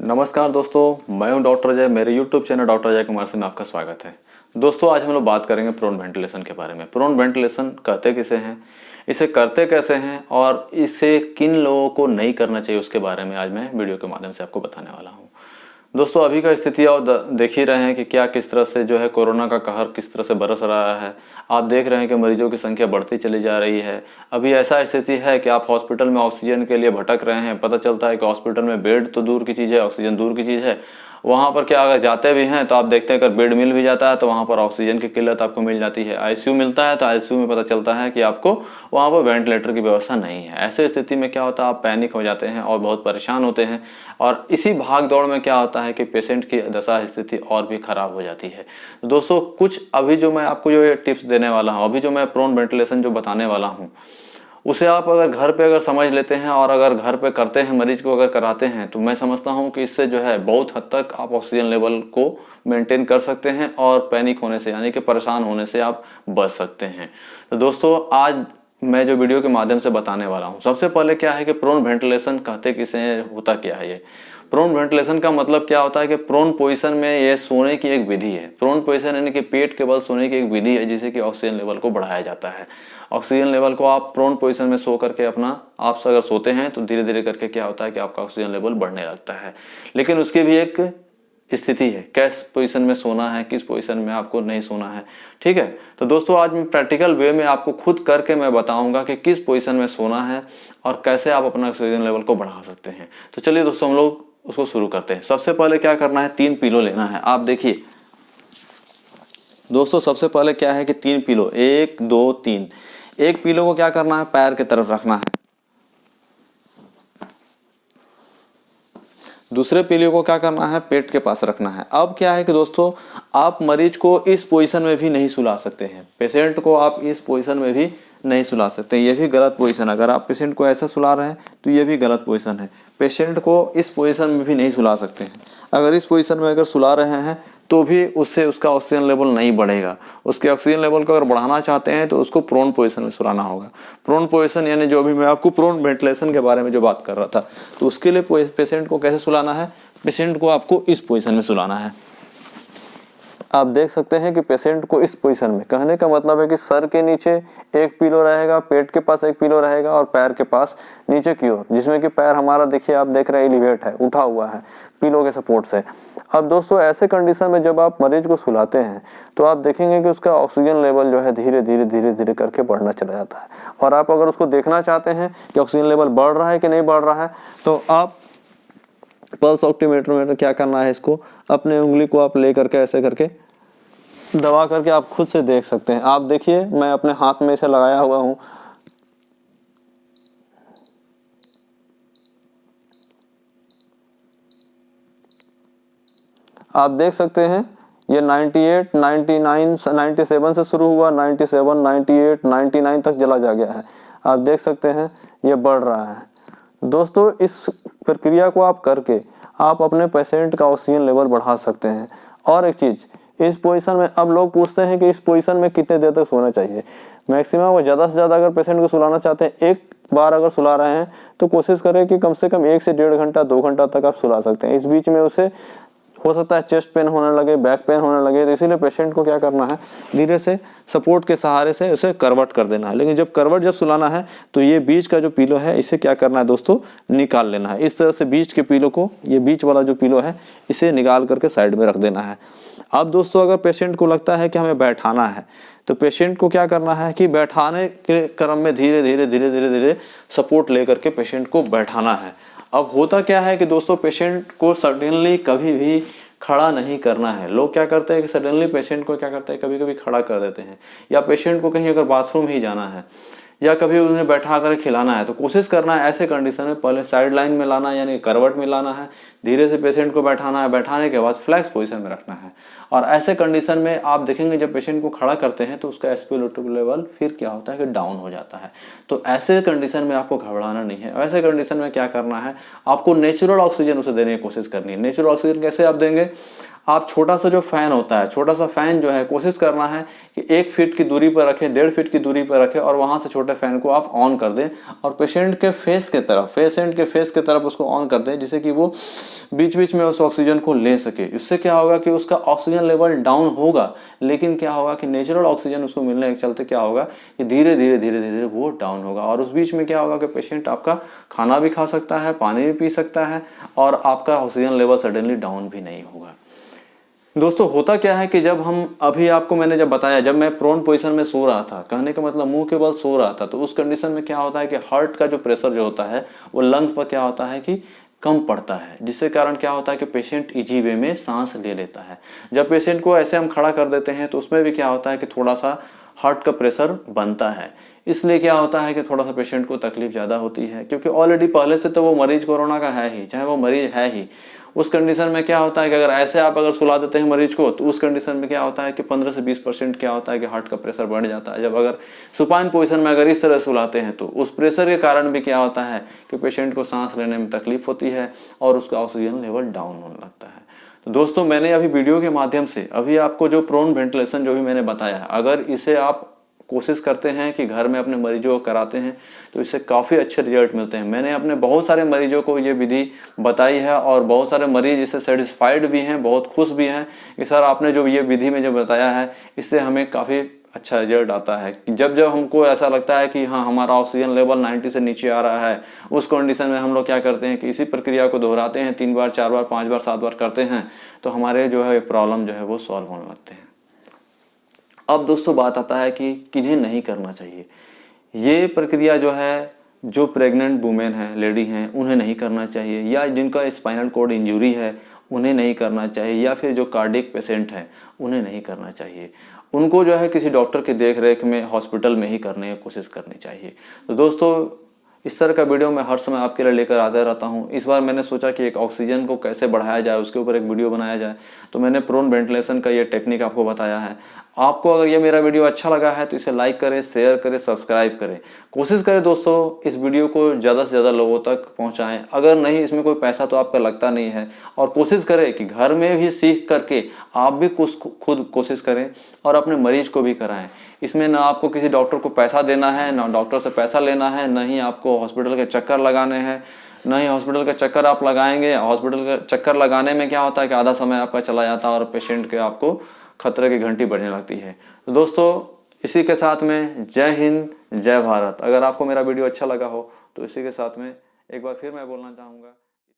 नमस्कार दोस्तों, मैं हूं डॉक्टर अजय। मेरे YouTube channel doctor Ajay Kumar से में आपका स्वागत है। दोस्तों, आज हम लोग बात करेंगे प्रोन वेंटिलेशन के बारे में। प्रोन वेंटिलेशन कहते किसे हैं, इसे करते कैसे हैं और इसे किन लोगों को नहीं करना चाहिए उसके बारे में आज मैं वीडियो के माध्यम से आपको बताने वाला हूँ। दोस्तों, अभी का स्थिति और देख ही रहे हैं कि क्या किस तरह से जो है कोरोना का कहर किस तरह से बरस रहा है। आप देख रहे हैं कि मरीजों की संख्या बढ़ती चली जा रही है। अभी ऐसा स्थिति है कि आप हॉस्पिटल में ऑक्सीजन के लिए भटक रहे हैं। पता चलता है कि हॉस्पिटल में बेड तो दूर की चीज़ है, ऑक्सीजन दूर की चीज़ है। वहाँ पर क्या अगर जाते भी हैं तो आप देखते हैं अगर बेड मिल भी जाता है तो वहाँ पर ऑक्सीजन की किल्लत आपको मिल जाती है। आईसीयू मिलता है तो आईसीयू में पता चलता है कि आपको वहाँ पर वेंटिलेटर की व्यवस्था नहीं है। ऐसे स्थिति में क्या होता है, आप पैनिक हो जाते हैं और बहुत परेशान होते हैं। और इसी भाग दौड़ में क्या होता है कि पेशेंट की दशा स्थिति और भी खराब हो जाती है। दोस्तों, कुछ अभी जो मैं आपको जो टिप्स देने वाला हूँ, अभी जो मैं प्रोन वेंटिलेशन जो बताने वाला हूँ, उसे आप अगर घर पे अगर समझ लेते हैं और अगर घर पे करते हैं, मरीज को अगर कराते हैं, तो मैं समझता हूं कि इससे जो है बहुत हद तक आप ऑक्सीजन लेवल को मेंटेन कर सकते हैं और पैनिक होने से यानी कि परेशान होने से आप बच सकते हैं। तो दोस्तों, आज मैं जो वीडियो के माध्यम से बताने वाला हूं, सबसे पहले क्या है कि प्रोन वेंटिलेशन कहते किसे हैं, होता क्या है। ये प्रोन वेंटिलेशन का मतलब क्या होता है कि प्रोन पोजीशन में ये सोने की एक विधि है। प्रोन पोजीशन यानी कि पेट के बल सोने की एक विधि है जिससे कि ऑक्सीजन लेवल को बढ़ाया जाता है। ऑक्सीजन लेवल को आप प्रोन पोजीशन में सो करके आप अगर सोते हैं तो धीरे धीरे करके क्या होता है कि आपका ऑक्सीजन लेवल बढ़ने लगता है। लेकिन उसकी भी एक स्थिति है, किस पोजीशन में सोना है, किस पोजीशन में आपको नहीं सोना है। ठीक है, तो दोस्तों आज मैं प्रैक्टिकल वे में आपको खुद करके मैं बताऊंगा कि किस पोजीशन में सोना है और कैसे आप अपना ऑक्सीजन लेवल को बढ़ा सकते हैं। तो चलिए दोस्तों, हम लोग उसको शुरू करते हैं। सबसे पहले क्या करना है, 3 पिलो लेना है। आप देखिए दोस्तों, सबसे पहले क्या है कि 3 पिलो, 1 2 3। एक पिलो को क्या करना है, पैर की तरफ रखना है। दूसरे पिलो को क्या करना है, पेट के पास रखना है। अब क्या है कि दोस्तों, आप मरीज को इस पोजीशन में भी नहीं सुला सकते हैं। पेशेंट को आप इस पोजीशन में भी नहीं सुला सकते, ये भी गलत पोजीशन। अगर आप पेशेंट को ऐसा सुला रहे हैं तो ये भी गलत पोजीशन है। पेशेंट को इस पोजीशन में भी नहीं सुला सकते हैं। अगर इस पोजीशन में अगर सुला रहे हैं तो भी उससे उसका ऑक्सीजन लेवल नहीं बढ़ेगा। उसके ऑक्सीजन लेवल को अगर बढ़ाना चाहते हैं तो उसको प्रोन पोजीशन में सुलाना होगा। प्रोन पोजीशन यानी जो अभी मैं आपको प्रोन वेंटिलेशन के बारे में जो बात कर रहा था, तो उसके लिए पेशेंट को कैसे सुलाना है, पेशेंट को आपको इस पोजीशन में सुलाना है। आप देख सकते हैं कि पेशेंट को इस पोजीशन में, कहने का मतलब है कि सर के नीचे एक पिलो रहेगा, पेट के पास एक पिलो रहेगा और पैर के पास नीचे की ओर, जिसमें कि पैर हमारा देखिए आप देख रहे हैं एलिवेट है, उठा हुआ है पिलो के सपोर्ट से। अब दोस्तों, ऐसे कंडीशन में जब आप मरीज को सुलाते हैं तो आप देखेंगे कि उसका ऑक्सीजन लेवल जो है धीरे धीरे धीरे धीरे करके बढ़ना चला जाता है। और आप अगर उसको देखना चाहते हैं कि ऑक्सीजन लेवल बढ़ रहा है कि नहीं बढ़ रहा है, तो आप पल्स ऑक्सीमीटर में क्या करना है, इसको अपने उंगली को आप ले करके ऐसे करके दबा करके आप खुद से देख सकते हैं। आप देखिए, मैं अपने हाथ में इसे लगाया हुआ हूं। आप देख सकते हैं ये 98, 99, 97 से शुरू हुआ, 97, 98, 99 तक चला जा गया है। आप देख सकते हैं ये बढ़ रहा है। दोस्तों, इस प्रक्रिया को आप करके आप अपने पेशेंट का ऑक्सीजन लेवल बढ़ा सकते हैं। और एक चीज, इस पोजीशन में अब लोग पूछते हैं कि इस पोजीशन में कितने देर तक सोना चाहिए। मैक्सिमम वो ज़्यादा से ज़्यादा अगर पेशेंट को सुलाना चाहते हैं, एक बार अगर सुला रहे हैं तो कोशिश करें कि कम से कम 1 से 1.5 घंटा 2 घंटा तक आप सुला सकते हैं। इस बीच में उसे हो सकता है चेस्ट पेन होने लगे, बैक पेन होने लगे, तो इसीलिए पेशेंट को क्या करना है, धीरे से सपोर्ट के सहारे से उसे करवट कर देना है। लेकिन जब करवट जब सुलाना है तो ये बीच का जो पिलो है इसे क्या करना है दोस्तों, निकाल लेना है। इस तरह से बीच के पिलो को, ये बीच वाला जो पिलो है इसे निकाल करके साइड में रख देना है। अब दोस्तों, अगर पेशेंट को लगता है कि हमें बैठाना है तो पेशेंट को क्या करना है कि बैठाने के क्रम में धीरे धीरे धीरे धीरे धीरे सपोर्ट लेकर के पेशेंट को बैठाना है। अब होता क्या है कि दोस्तों, पेशेंट को सडनली कभी भी खड़ा नहीं करना है। लोग क्या करते हैं कि सडनली पेशेंट को क्या करते हैं, कभी कभी खड़ा कर देते हैं, या पेशेंट को कहीं अगर बाथरूम ही जाना है या कभी उन्हें बैठा कर खिलाना है तो कोशिश करना है ऐसे कंडीशन में पहले साइड लाइन में लाना है, यानी करवट में लाना है, धीरे से पेशेंट को बैठाना है, बैठाने के बाद फ्लैक्स पोजीशन में रखना है। और ऐसे कंडीशन में आप देखेंगे जब पेशेंट को खड़ा करते हैं तो उसका एसपीओ2 लेवल फिर क्या होता है कि डाउन हो जाता है। तो ऐसे कंडीशन में आपको घबराना नहीं है। ऐसे कंडीशन में क्या करना है, आपको नेचुरल ऑक्सीजन उसे देने की कोशिश करनी है। नेचुरल ऑक्सीजन कैसे आप देंगे, आप छोटा सा जो फैन होता है, छोटा सा फैन जो है कोशिश करना है कि 1 फीट की दूरी पर रखें, 1.5 फीट की दूरी पर रखें और वहां से छोटे पे फैन को आप ऑन कर दें और पेशेंट के फेस के तरफ उसको ऑन कर दें, जिससे कि वो बीच बीच में उस ऑक्सीजन को ले सके। इससे क्या होगा कि उसका ऑक्सीजन लेवल डाउन होगा, लेकिन क्या होगा कि नेचुरल ऑक्सीजन उसको मिलने के चलते क्या होगा कि धीरे धीरे वो डाउन होगा। और उस बीच में क्या होगा कि पेशेंट आपका खाना भी खा सकता है, पानी भी पी सकता है और आपका ऑक्सीजन लेवल सडनली डाउन भी नहीं होगा। दोस्तों होता क्या है कि जब हम अभी आपको मैंने जब बताया, जब मैं प्रोन पोजीशन में सो रहा था, कहने का मतलब मुंह के बल सो रहा था, तो उस कंडीशन में क्या होता है कि हार्ट का जो प्रेशर जो होता है वो लंग्स पर क्या होता है कि कम पड़ता है, जिससे कारण क्या होता है कि पेशेंट इजी वे में सांस ले लेता है। जब पेशेंट को ऐसे हम खड़ा कर देते हैं तो उसमें भी क्या होता है कि थोड़ा सा हार्ट का प्रेशर बनता है, इसलिए क्या होता है कि थोड़ा सा पेशेंट को तकलीफ ज़्यादा होती है, क्योंकि ऑलरेडी पहले से तो वो मरीज कोरोना का है ही, चाहे वो मरीज है ही। उस कंडीशन में क्या होता है कि अगर ऐसे आप अगर सुला देते हैं मरीज को, तो उस कंडीशन में क्या होता है कि 15 से 20% क्या होता है कि हार्ट का प्रेशर बढ़ जाता है। जब अगर सुपाइन पोजीशन में अगर इस तरह सुलाते हैं तो उस प्रेशर के कारण भी क्या होता है कि पेशेंट को सांस लेने में तकलीफ होती है और उसका ऑक्सीजन लेवल डाउन होने लगता है। तो दोस्तों मैंने अभी वीडियो के माध्यम से अभी आपको जो प्रोन वेंटिलेशन जो भी मैंने बताया, अगर इसे आप कोशिश करते हैं कि घर में अपने मरीजों को कराते हैं तो इससे काफ़ी अच्छे रिजल्ट मिलते हैं। मैंने अपने बहुत सारे मरीजों को ये विधि बताई है और बहुत सारे मरीज इससे सेटिस्फाइड भी हैं, बहुत खुश भी हैं कि सर आपने जो ये विधि में जो बताया है इससे हमें काफ़ी अच्छा रिजल्ट आता है। जब हमको ऐसा लगता है कि हाँ हमारा ऑक्सीजन लेवल 90 से नीचे आ रहा है, उस कंडीशन में हम लोग क्या करते हैं कि इसी प्रक्रिया को दोहराते हैं, 3 बार 4 बार 5 बार 7 बार करते हैं, तो हमारे जो है प्रॉब्लम जो है वो सॉल्व होने लगते हैं। अब दोस्तों बात आता है कि किन्हें नहीं करना चाहिए। ये प्रक्रिया जो है, जो प्रेग्नेंट वुमेन है, लेडी हैं, उन्हें नहीं करना चाहिए, या जिनका स्पाइनल कॉर्ड इंजरी है उन्हें नहीं करना चाहिए, या फिर जो कार्डियक पेशेंट हैं उन्हें नहीं करना चाहिए। उनको जो है किसी डॉक्टर की देख रेख में हॉस्पिटल में ही करने की कोशिश करनी चाहिए। तो दोस्तों इस तरह का वीडियो मैं हर समय आपके लिए लेकर आता रहता हूँ। इस बार मैंने सोचा कि एक ऑक्सीजन को कैसे बढ़ाया जाए उसके ऊपर एक वीडियो बनाया जाए, तो मैंने प्रोन वेंटिलेशन का ये टेक्निक आपको बताया है। आपको अगर ये मेरा वीडियो अच्छा लगा है तो इसे लाइक करें, शेयर करें, सब्सक्राइब करें। कोशिश करें दोस्तों इस वीडियो को ज़्यादा से ज़्यादा लोगों तक पहुँचाएँ। अगर नहीं, इसमें कोई पैसा तो आपका लगता नहीं है, और कोशिश करें कि घर में भी सीख करके आप भी कुछ खुद कोशिश करें और अपने मरीज को भी कराएं। इसमें ना आपको किसी डॉक्टर को पैसा देना है, ना डॉक्टर से पैसा लेना है, ना ही आपको हॉस्पिटल के चक्कर लगाने हैं, ना ही हॉस्पिटल के चक्कर आप लगाएंगे। हॉस्पिटल के चक्कर लगाने में क्या होता है कि आधा समय आपका चला जाता है और पेशेंट के आपको खतरे की घंटी बजने लगती है। तो दोस्तों इसी के साथ में जय हिंद, जय भारत। अगर आपको मेरा वीडियो अच्छा लगा हो तो इसी के साथ में एक बार फिर मैं बोलना चाहूँगा